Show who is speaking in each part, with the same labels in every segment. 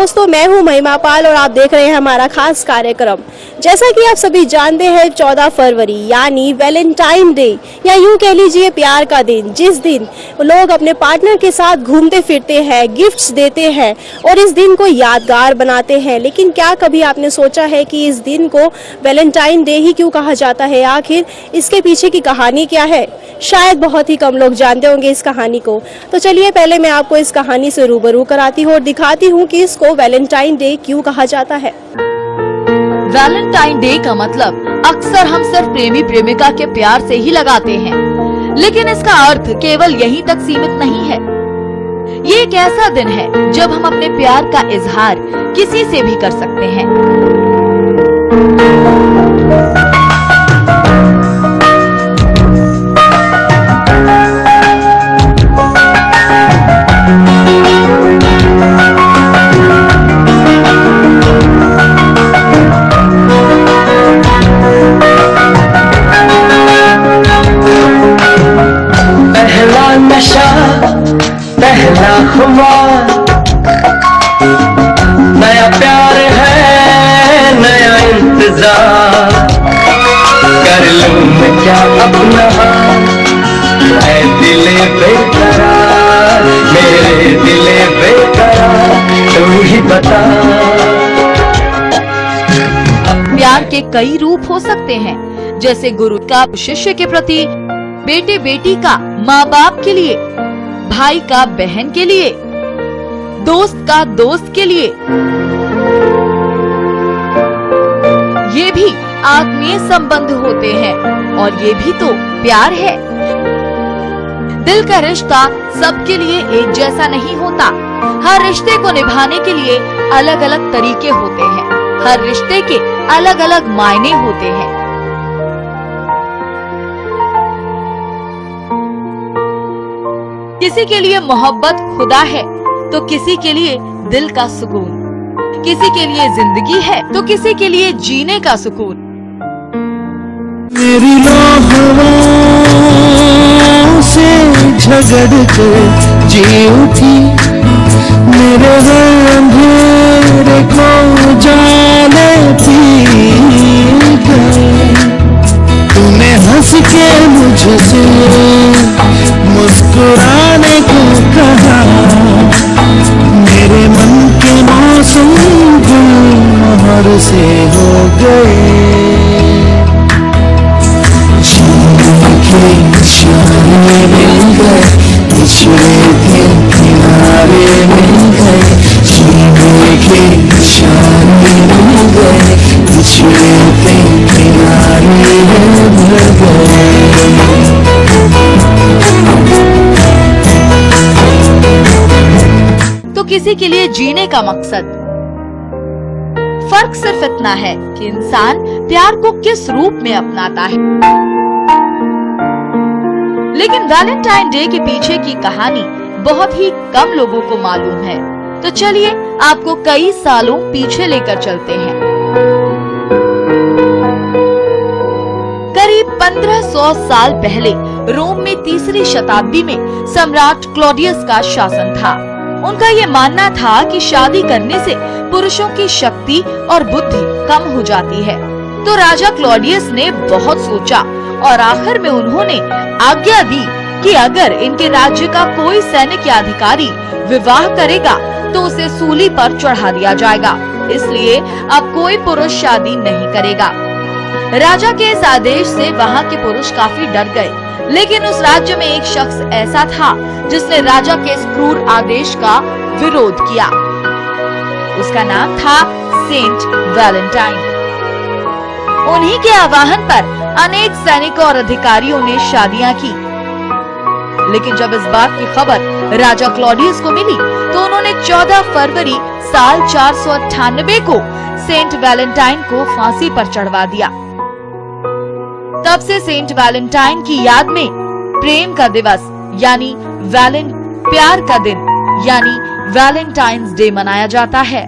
Speaker 1: दोस्तों, मैं हूं महिमा पाल और आप देख रहे हैं हमारा खास कार्यक्रम। जैसा कि आप सभी जानते हैं, 14 फरवरी यानी वैलेंटाइन डे या यूं कह लीजिए प्यार का दिन, जिस दिन लोग अपने पार्टनर के साथ घूमते फिरते हैं, गिफ्ट्स देते हैं और इस दिन को यादगार बनाते हैं। लेकिन क्या कभी आपने सोचा है कि इस दिन को वैलेंटाइन डे ही क्यों कहा जाता है? आखिर इसके पीछे की कहानी क्या है? शायद बहुत ही कम लोग जानते होंगे इस कहानी को। तो चलिए पहले मैं आपको इस कहानी से रूबरू कराती हूँ और दिखाती हूँ कि इसको वैलेंटाइन डे क्यों कहा जाता है।
Speaker 2: वैलेंटाइन डे का मतलब अक्सर हम सिर्फ प्रेमी प्रेमिका के प्यार से ही लगाते हैं, लेकिन इसका अर्थ केवल यहीं तक सीमित नहीं है। ये एक ऐसा दिन है जब हम अपने प्यार का इजहार किसी से भी कर सकते हैं।
Speaker 3: पहला खुमार, नया प्यार है, नया इंतजार, कर लूं मैं क्या अपना हाल, ऐ दिले बेकरार, मेरे दिले बेकरार, तू ही बता।
Speaker 2: प्यार के कई रूप हो सकते हैं, जैसे गुरु का शिष्य के प्रति, बेटे बेटी का माँ बाप के लिए, भाई का बहन के लिए, दोस्त का दोस्त के लिए। ये भी आत्मीय संबंध होते हैं और ये भी तो प्यार है। दिल का रिश्ता सबके लिए एक जैसा नहीं होता। हर रिश्ते को निभाने के लिए अलग अलग तरीके होते हैं। हर रिश्ते के अलग अलग मायने होते हैं। किसी के लिए मोहब्बत खुदा है तो किसी के लिए दिल का सुकून, किसी के लिए जिंदगी है तो किसी के लिए जीने का सुकून।
Speaker 4: मेरी लौहों से झगड़ कर जी उठी, मेरे अंधेरे को जाने पी गए। तूने हंस के मुझसे मुस्कुराने को कहा, मेरे मन के मौसम गुलमोहर से हो गए। जीने के इशारे मिल गए, पिछले दिन किनारे मिल गए। जीने के इशारे मिल गए, पिछले दिन किनारे मिल गए।
Speaker 2: तो किसी के लिए जीने का मकसद। फर्क सिर्फ इतना है कि इंसान प्यार को किस रूप में अपनाता है। लेकिन वैलेंटाइन डे के पीछे की कहानी बहुत ही कम लोगों को मालूम है। तो चलिए आपको कई सालों पीछे लेकर चलते हैं। करीब 1500 साल पहले रोम में 3री शताब्दी में सम्राट क्लॉडियस का शासन था। उनका ये मानना था कि शादी करने से पुरुषों की शक्ति और बुद्धि कम हो जाती है। तो राजा क्लॉडियस ने बहुत सोचा और आखिर में उन्होंने आज्ञा दी कि अगर इनके राज्य का कोई सैनिक या अधिकारी विवाह करेगा तो उसे सूली पर चढ़ा दिया जाएगा। इसलिए अब कोई पुरुष शादी नहीं करेगा। राजा के इस आदेश से वहाँ के पुरुष काफी डर गए। लेकिन उस राज्य में एक शख्स ऐसा था जिसने राजा के इस क्रूर आदेश का विरोध किया। उसका नाम था सेंट वैलेंटाइन। उन्हीं के आह्वान पर अनेक सैनिकों और अधिकारियों ने शादियां की। लेकिन जब इस बात की खबर राजा क्लॉडियस को मिली तो उन्होंने 14 फरवरी साल 498 को सेंट वैलेंटाइन को फांसी पर चढ़वा दिया। तब से सेंट वैलेंटाइन की याद में प्रेम का दिवस यानी प्यार का दिन यानी वैलेंटाइन्स डे मनाया जाता है।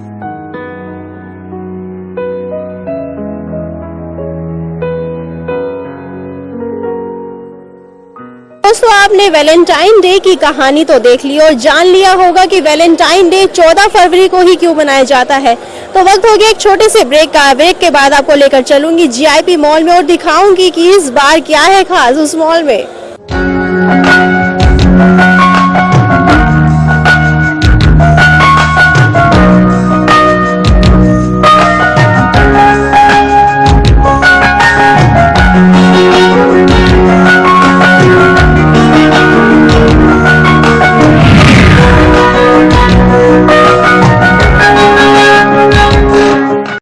Speaker 1: दोस्तों, आपने वैलेंटाइन डे की कहानी तो देख ली और जान लिया होगा कि वैलेंटाइन डे 14 फरवरी को ही क्यों मनाया जाता है। तो वक्त हो गया एक छोटे से ब्रेक का। ब्रेक के बाद आपको लेकर चलूंगी जीआईपी मॉल में और दिखाऊंगी कि इस बार क्या है खास उस मॉल में।